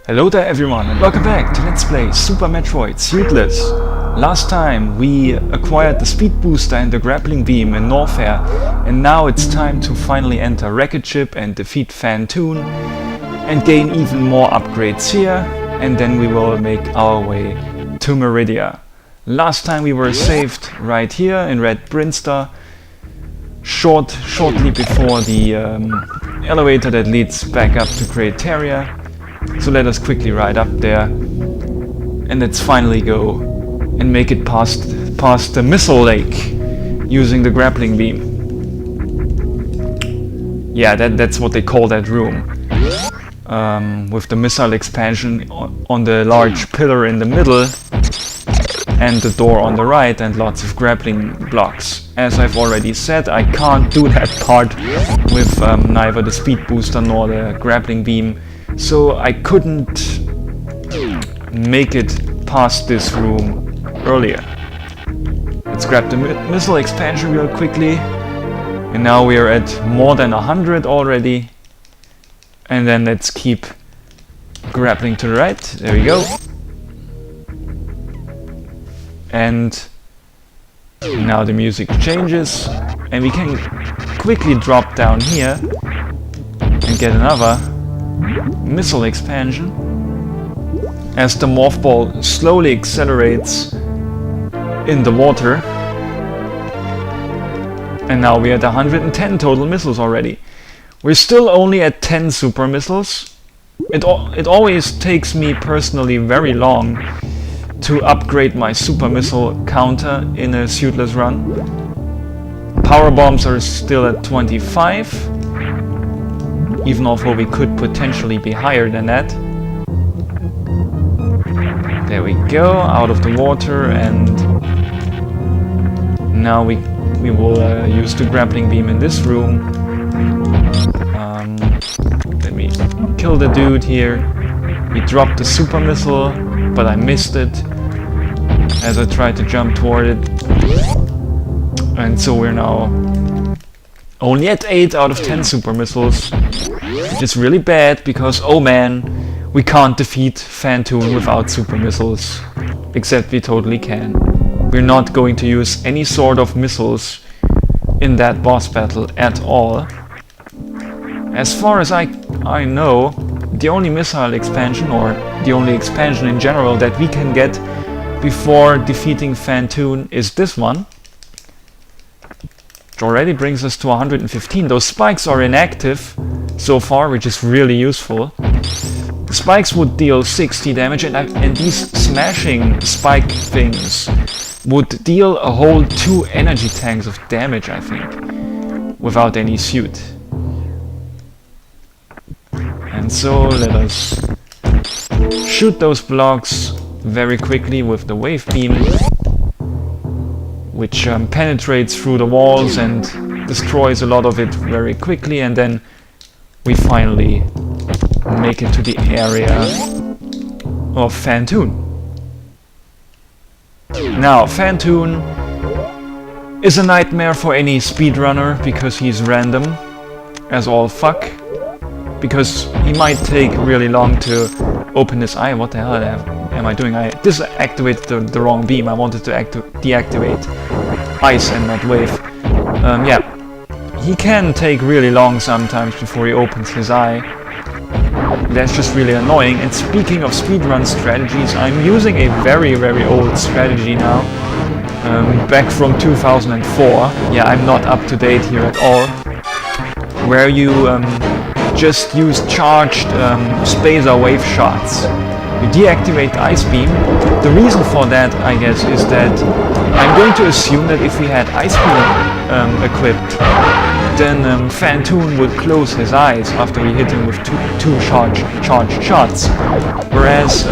Hello there everyone and welcome back to Let's Play Super Metroid Suitless. Last time we acquired the speed booster and the grappling beam in Norfair, and now it's time to finally enter Wreckage Ship and defeat Phantoon and gain even more upgrades here, and then we will make our way to Meridia. Last time we were saved right here in Red Brinster, shortly before the elevator that leads back up to Crateria. So let us quickly ride up there and let's finally go and make it past the missile lake using the grappling beam. Yeah, that's what they call that room. With the missile expansion on the large pillar in the middle and the door on the right and lots of grappling blocks. As I've already said, I can't do that part with neither the speed booster nor the grappling beam. So I couldn't make it past this room earlier. Let's grab the missile expansion real quickly. And now we are at more than 100 already. And then let's keep grappling to the right. There we go. And now the music changes. And we can quickly drop down here and get another missile expansion as the morph ball slowly accelerates in the water, and now we're at 110 total missiles already. We're still only at 10 super missiles. It always takes me personally very long to upgrade my super missile counter in a Suitless run. Power bombs are still at 25. Even although we could potentially be higher than that. There we go, out of the water, and now we will use the grappling beam in this room. Let me kill the dude here. He dropped the super missile, but I missed it as I tried to jump toward it. And so we're now only at 8 out of 10 super missiles. Which is really bad because, oh man, we can't defeat Phantoon without super missiles. Except we totally can. We're not going to use any sort of missiles in that boss battle at all. As far as I know, the only missile expansion, or the only expansion in general that we can get before defeating Phantoon is this one. Which already brings us to 115. Those spikes are inactive so far, which is really useful. The spikes would deal 60 damage, and these smashing spike things would deal a whole 2 energy tanks of damage, I think, without any suit. And so let us shoot those blocks very quickly with the wave beam, which penetrates through the walls and destroys a lot of it very quickly, and then we finally make it to the area of Phantoon. Now, Phantoon is a nightmare for any speedrunner because he's random as all fuck. Because he might take really long to open his eye. What the hell am I doing? I disactivated the wrong beam. I wanted to deactivate ice and not wave. Yeah. He can take really long sometimes before he opens his eye. That's just really annoying. And speaking of speedrun strategies, I'm using a very old strategy now. Back from 2004. Yeah, I'm not up to date here at all. Where you just use charged spacer wave shots. You deactivate Ice Beam. The reason for that, I guess, is that I'm going to assume that if we had Ice Beam equipped, then Phantoon would close his eyes after we hit him with two charged shots. Whereas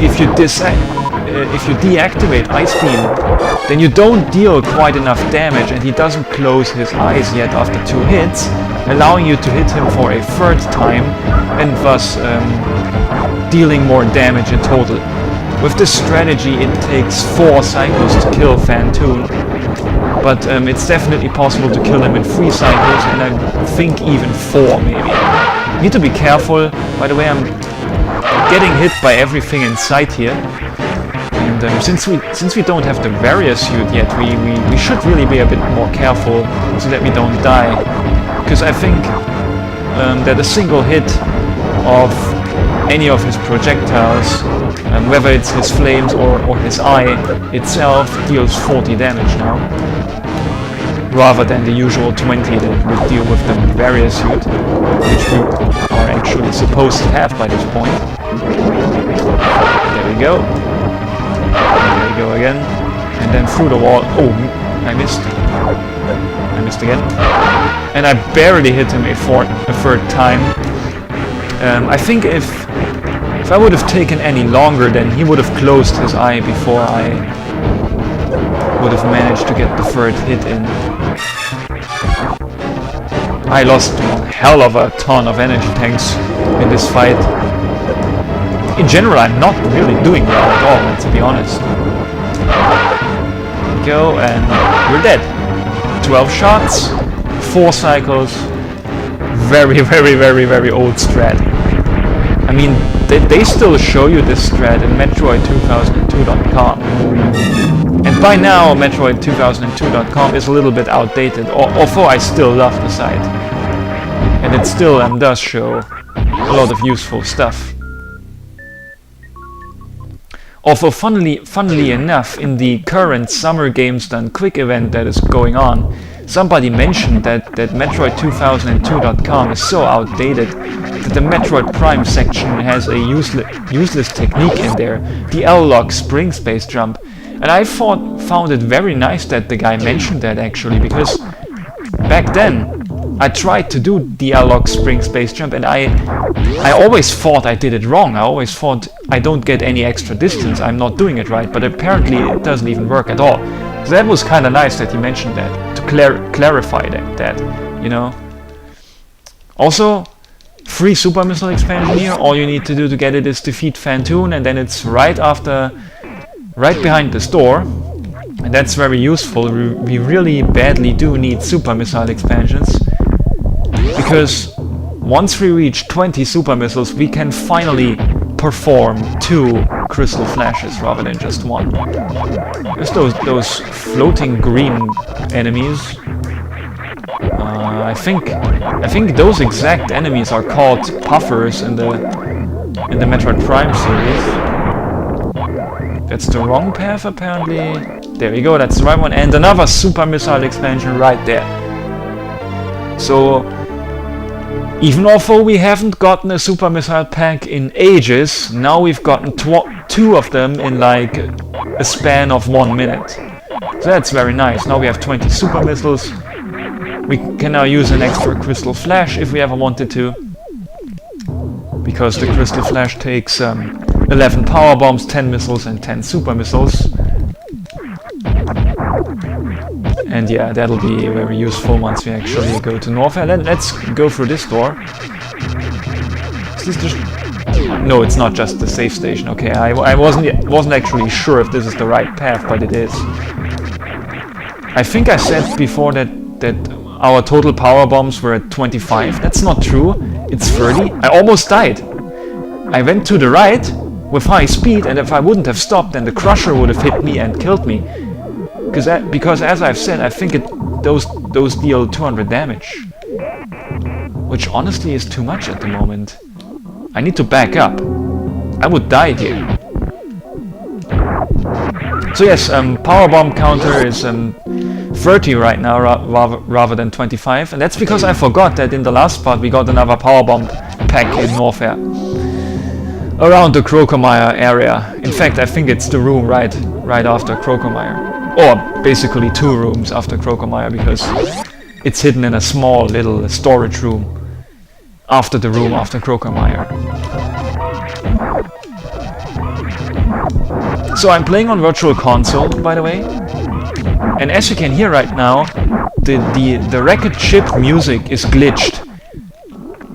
if you deactivate Ice Beam, then you don't deal quite enough damage, and he doesn't close his eyes yet after 2 hits, allowing you to hit him for a 3rd time, and thus dealing more damage in total. With this strategy it takes 4 cycles to kill Phantoon, but it's definitely possible to kill him in 3 cycles, and I think even 4 maybe. Need to be careful. By the way, I'm getting hit by everything in sight here. And since we don't have the Warrior suit yet, we should really be a bit more careful so that we don't die. Because I think that a single hit of any of his projectiles, whether it's his flames or his eye itself, deals 40 damage now, rather than the usual 20 that would deal with the Warrior suit, which we are actually supposed to have by this point. There we go. There we go again. And then through the wall. Oh, I missed. I missed again. And I barely hit him a third time. I think if I would have taken any longer, then he would have closed his eye before I would have managed to get the third hit in. I lost one hell of a ton of energy tanks in this fight. In general, I'm not really doing well at all, let's be honest. Go, and you're dead. 12 shots, 4 cycles. Very, very, very, very old strat. I mean, they still show you this strat in Metroid2002.com. And by now, Metroid2002.com is a little bit outdated, although I still love the site. And it still does show a lot of useful stuff. Although funnily enough, in the current Summer Games Done Quick event that is going on, somebody mentioned that Metroid2002.com is so outdated that the Metroid Prime section has a useless technique in there, the L-lock spring space jump. And I found it very nice that the guy mentioned that, actually, because back then I tried to do the L-lock spring space jump, and I always thought I did it wrong. I always thought I don't get any extra distance, I'm not doing it right, but apparently it doesn't even work at all. So that was kind of nice that he mentioned that, to clarify that, you know. Also, free Super Missile expansion here. All you need to do to get it is defeat Phantoon, and then it's right behind this door. And that's very useful. We really badly do need Super Missile expansions, because once we reach 20 Super Missiles, we can finally perform 2 Crystal Flashes rather than just 1. There's those floating green enemies. I think those exact enemies are called Puffers in the Metroid Prime series. That's the wrong path, apparently. There we go, that's the right one. And another Super Missile expansion right there. So, even although we haven't gotten a Super Missile pack in ages, now we've gotten 2 of them in like a span of 1 minute. So that's very nice. Now we have 20 Super Missiles. We can now use an extra Crystal Flash if we ever wanted to, because the Crystal Flash takes 11 Power Bombs, 10 Missiles and 10 Super Missiles. And yeah, that'll be very useful once we actually go to Norfair. Let's go through this door. Is this just... No, it's not just the safe station. Okay, I wasn't actually sure if this is the right path, but it is. I think I said before that our total power bombs were at 25. That's not true. It's 30. I almost died. I went to the right with high speed, and if I wouldn't have stopped, then the Crusher would have hit me and killed me. Because as I've said, I think those deal 200 damage, which honestly is too much at the moment. I need to back up. I would die here. So yes, power bomb counter is 30 right now rather than 25, and that's because I forgot that in the last part we got another power bomb pack in Norfair around the Crocomire area. In fact, I think it's the room right after Crocomire. Or basically 2 rooms after Crocomire, because it's hidden in a small little storage room after the room after Crocomire. So I'm playing on Virtual Console, by the way, and as you can hear right now, the Wrecked Ship music is glitched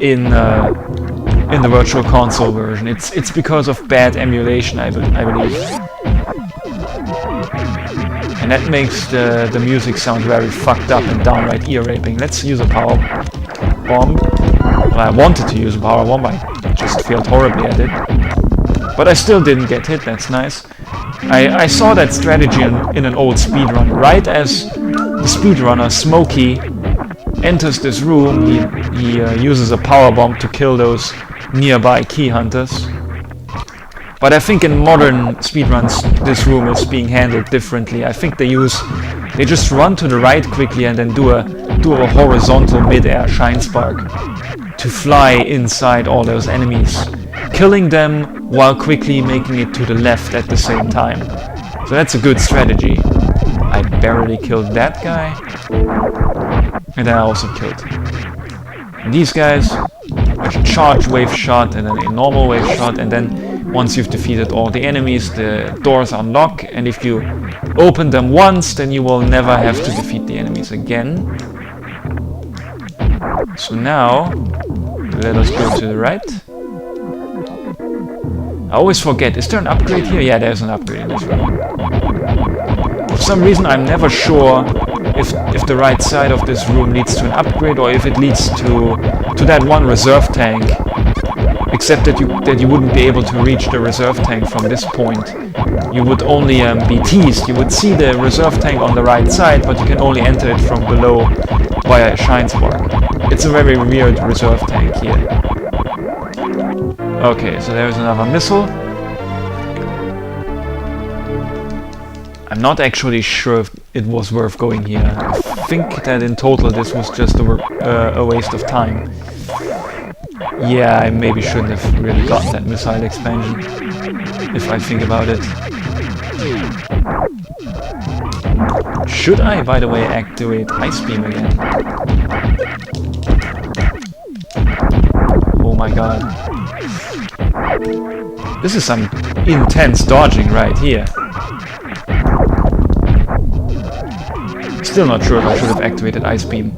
in the Virtual Console version. It's because of bad emulation, I believe. And that makes the music sound very fucked up and downright ear-raping. Let's use a power bomb. Well, I wanted to use a power bomb, I just failed horribly at it. But I still didn't get hit, that's nice. I saw that strategy in an old speedrun. Right as the speedrunner, Smokey, enters this room, he uses a power bomb to kill those nearby key hunters. But I think in modern speedruns this room is being handled differently. I think they just run to the right quickly and then do a horizontal mid-air shine spark to fly inside all those enemies, killing them while quickly making it to the left at the same time. So that's a good strategy. I barely killed that guy, and then I also killed these guys. A charge wave shot and then a normal wave shot, and then once you've defeated all the enemies, the doors unlock, and if you open them once, then you will never have to defeat the enemies again. So now, let us go to the right. I always forget, is there an upgrade here? Yeah, there's an upgrade in this room. For some reason I'm never sure if the right side of this room leads to an upgrade or if it leads to that one reserve tank. Except that you wouldn't be able to reach the reserve tank from this point. You would only be teased. You would see the reserve tank on the right side, but you can only enter it from below via a shine spark. It's a very weird reserve tank here. Okay, so there's another missile. I'm not actually sure if it was worth going here. I think that in total this was just a waste of time. Yeah, I maybe shouldn't have really got that missile expansion, if I think about it. Should I, by the way, activate Ice Beam again? Oh my god. This is some intense dodging right here. Still not sure if I should have activated Ice Beam,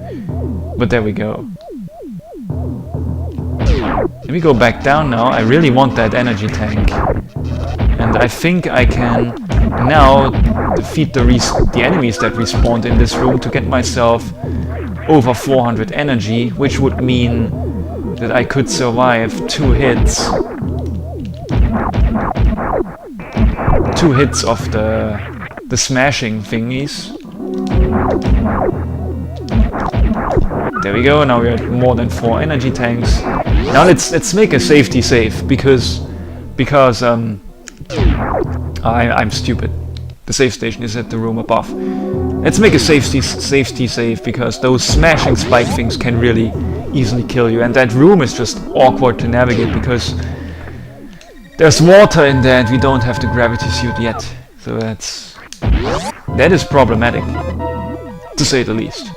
but there we go. Let me go back down now. I really want that energy tank. And I think I can now defeat the enemies that respawned in this room to get myself over 400 energy, which would mean that I could survive 2 hits. 2 hits of the smashing thingies. There we go, now we're at more than 4 energy tanks. Now let's make a safety save, because I'm stupid. The save station is at the room above. Let's make a safety save, because those smashing spike things can really easily kill you, and that room is just awkward to navigate because there's water in there and we don't have the gravity suit yet. So that is problematic, to say the least.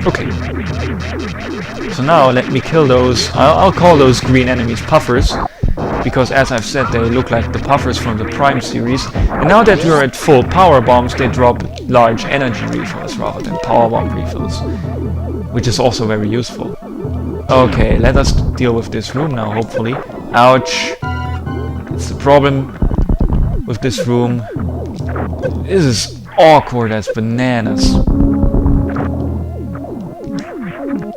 Okay. So now let me kill those. I'll call those green enemies puffers, because as I've said, they look like the puffers from the Prime series. And now that we're at full power bombs, they drop large energy refills rather than power bomb refills, which is also very useful. Okay, let us deal with this room now, hopefully. Ouch. That's the problem with this room. This is awkward as bananas.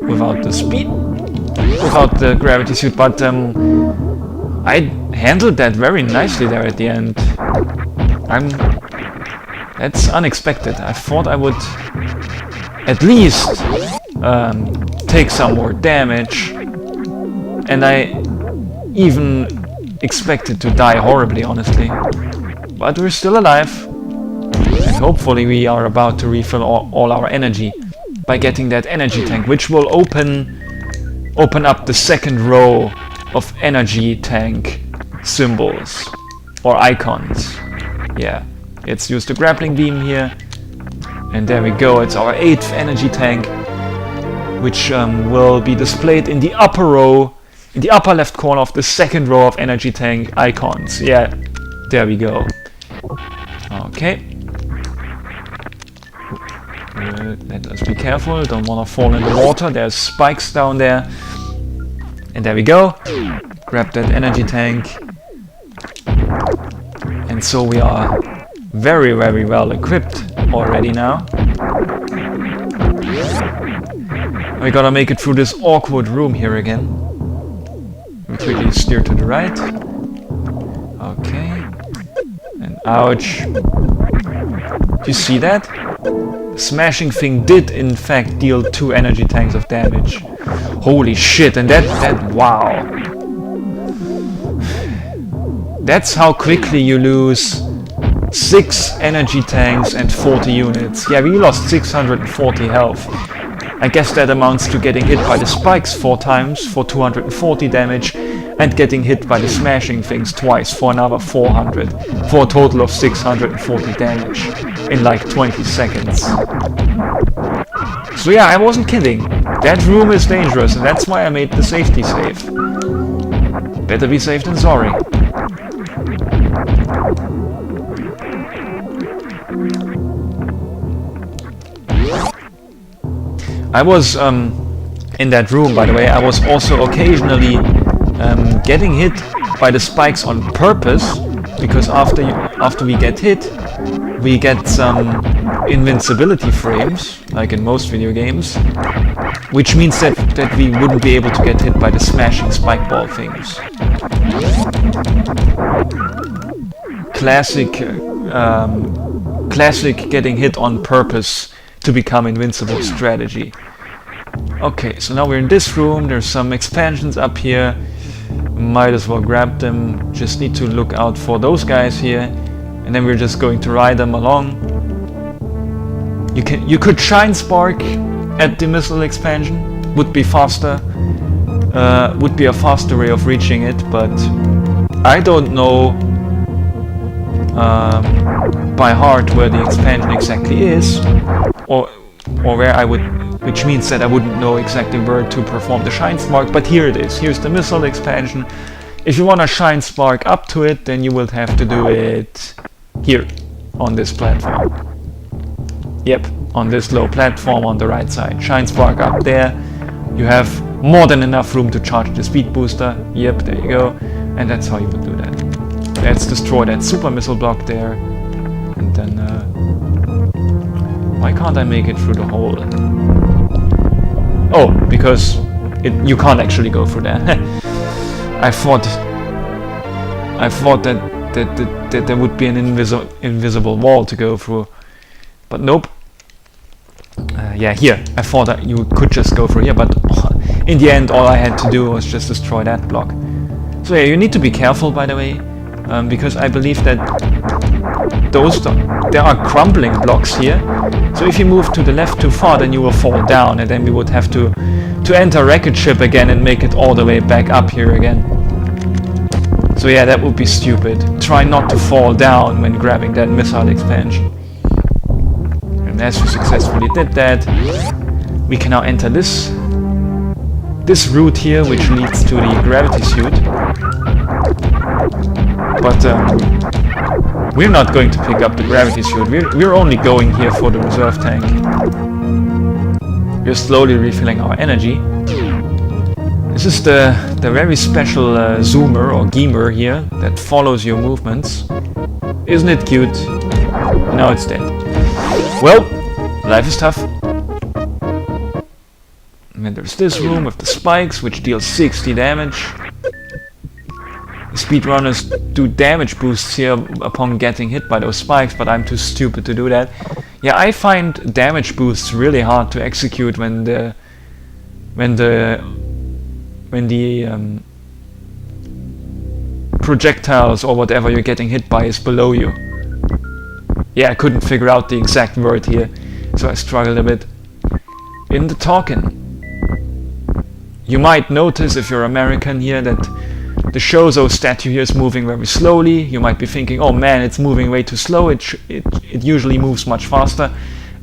Without the speed, without the gravity suit, but I handled that very nicely there at the end. That's unexpected. I thought I would at least take some more damage, and I even expected to die horribly, honestly. But we're still alive, and hopefully we are about to refill all our energy by getting that energy tank, which will open up the second row of energy tank symbols or icons. Yeah, let's use the grappling beam here, and there we go. It's our 8th energy tank, which will be displayed in the upper row, in the upper left corner of the second row of energy tank icons. Yeah, there we go. Okay. Let us be careful, don't want to fall in the water. There's spikes down there. And there we go. Grab that energy tank. And so we are very, very well equipped already now. We gotta make it through this awkward room here again. We quickly steer to the right. Okay. And ouch. Do you see that? The smashing thing did in fact deal 2 energy tanks of damage. Holy shit, and wow. That's how quickly you lose 6 energy tanks and 40 units. Yeah, we lost 640 health. I guess that amounts to getting hit by the spikes 4 times for 240 damage and getting hit by the smashing things twice for another 400, for a total of 640 damage in like 20 seconds. So yeah, I wasn't kidding. That room is dangerous and that's why I made the safety save. Better be safe than sorry. I was in that room, by the way. I was also occasionally getting hit by the spikes on purpose, because after we get hit, we get some invincibility frames, like in most video games, which means that we wouldn't be able to get hit by the smashing spike ball things. Classic getting hit on purpose to become invincible strategy. Okay, so now we're in this room. There's some expansions up here. Might as well grab them. Just need to look out for those guys here, and then we're just going to ride them along. You could shine spark at the missile expansion. Would be faster. Would be a faster way of reaching it, but I don't know by heart where the expansion exactly is, or where I would, which means that I wouldn't know exactly where to perform the shine spark, but here it is. Here's the missile expansion. If you want to shine spark up to it, then you will have to do it here on this platform. Yep, on this low platform on the right side. Shine spark up there. You have more than enough room to charge the speed booster. Yep, there you go. And that's how you would do that. Let's destroy that super missile block there. And then why can't I make it through the hole? Oh, because you can't actually go through there. I thought that there would be an invisible wall to go through, but nope. Yeah, here. I thought that you could just go through here, but in the end, all I had to do was just destroy that block. So yeah, you need to be careful, by the way, because I believe that there are crumbling blocks here. So if you move to the left too far, then you will fall down, and then we would have to enter Wreckage Ship again and make it all the way back up here again. So yeah, that would be stupid. Try not to fall down when grabbing that missile expansion. And as we successfully did that, we can now enter this route here, which leads to the gravity suit. But we're not going to pick up the gravity suit. We're only going here for the reserve tank. We're slowly refilling our energy. This is the very special zoomer or gamer here that follows your movements. Isn't it cute? Now it's dead. Well, life is tough. And then there's this room with the spikes, which deals 60 damage. Speedrunners do damage boosts here upon getting hit by those spikes, but I'm too stupid to do that. Yeah, I find damage boosts really hard to execute when the projectiles or whatever you're getting hit by is below you. Yeah, I couldn't figure out the exact word here, so I struggled a bit. In the talking, you might notice if you're American here that the Shozo statue here is moving very slowly. You might be thinking, oh man, it's moving way too slow, it usually moves much faster.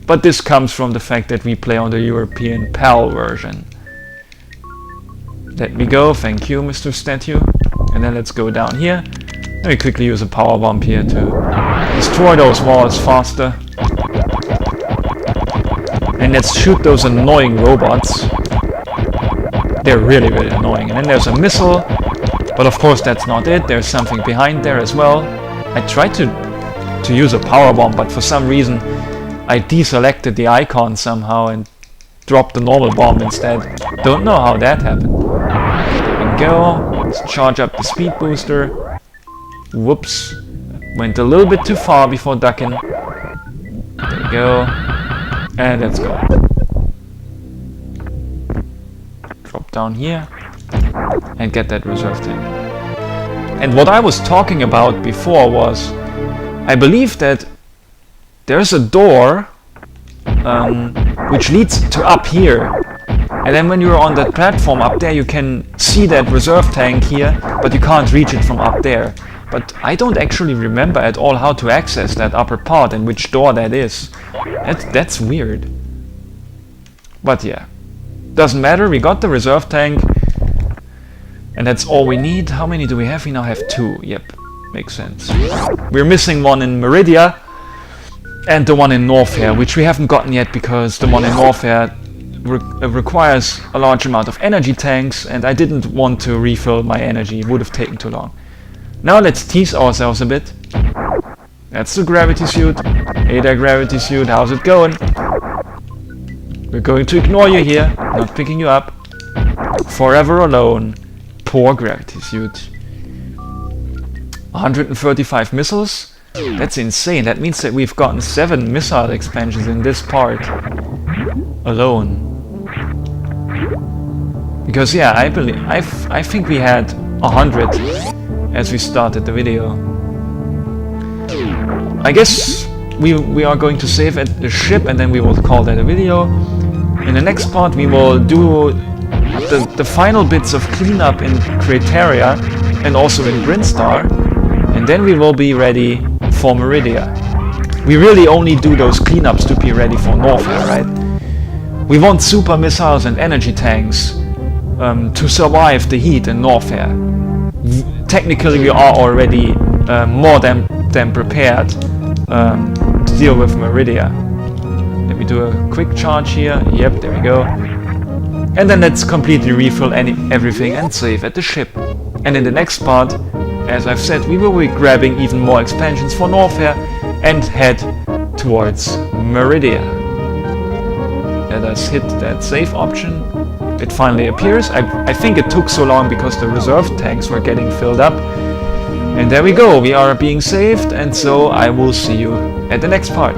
But this comes from the fact that we play on the European PAL version. Let me go, thank you, Mr. Statue. And then let's go down here. Let me quickly use a power bomb here to destroy those walls faster. And let's shoot those annoying robots. They're really, really annoying. And then there's a missile. But of course that's not it, there's something behind there as well. I tried to use a power bomb, but for some reason I deselected the icon somehow and dropped the normal bomb instead. Don't know how that happened. There we go. Let's charge up the speed booster. Whoops. Went a little bit too far before ducking. There we go. And let's go. Drop down here. And get that reserve tank. And what I was talking about before was, I believe that there's a door which leads to up here. And then when you're on that platform up there, you can see that reserve tank here, but you can't reach it from up there. But I don't actually remember at all how to access that upper part and which door that is. That's weird. But yeah, doesn't matter, we got the reserve tank. And that's all we need. How many do we have? We now have 2. Yep, makes sense. We're missing one in Meridia and the one in Norfair, which we haven't gotten yet because the one in Norfair requires a large amount of energy tanks, and I didn't want to refill my energy. It would have taken too long. Now let's tease ourselves a bit. That's the gravity suit. Hey there, gravity suit, how's it going? We're going to ignore you here, not picking you up. Forever alone. Poor gravity suit. 135 missiles? That's insane. That means that we've gotten 7 missile expansions in this part alone. Because yeah, I think we had 100 as we started the video. I guess we are going to save at the ship and then we will call that a video. In the next part we will do the final bits of cleanup in Crateria and also in Brinstar, and then we will be ready for Meridia. We really only do those cleanups to be ready for Norfair, right? We want super missiles and energy tanks to survive the heat in Norfair. Technically we are already more than prepared to deal with Meridia. Let me do a quick charge here. Yep, there we go. And then let's completely refill everything and save at the ship. And in the next part, as I've said, we will be grabbing even more expansions for Norfair and head towards Meridia. Let us hit that save option. It finally appears. I think it took so long because the reserve tanks were getting filled up. And there we go, we are being saved, and so I will see you at the next part.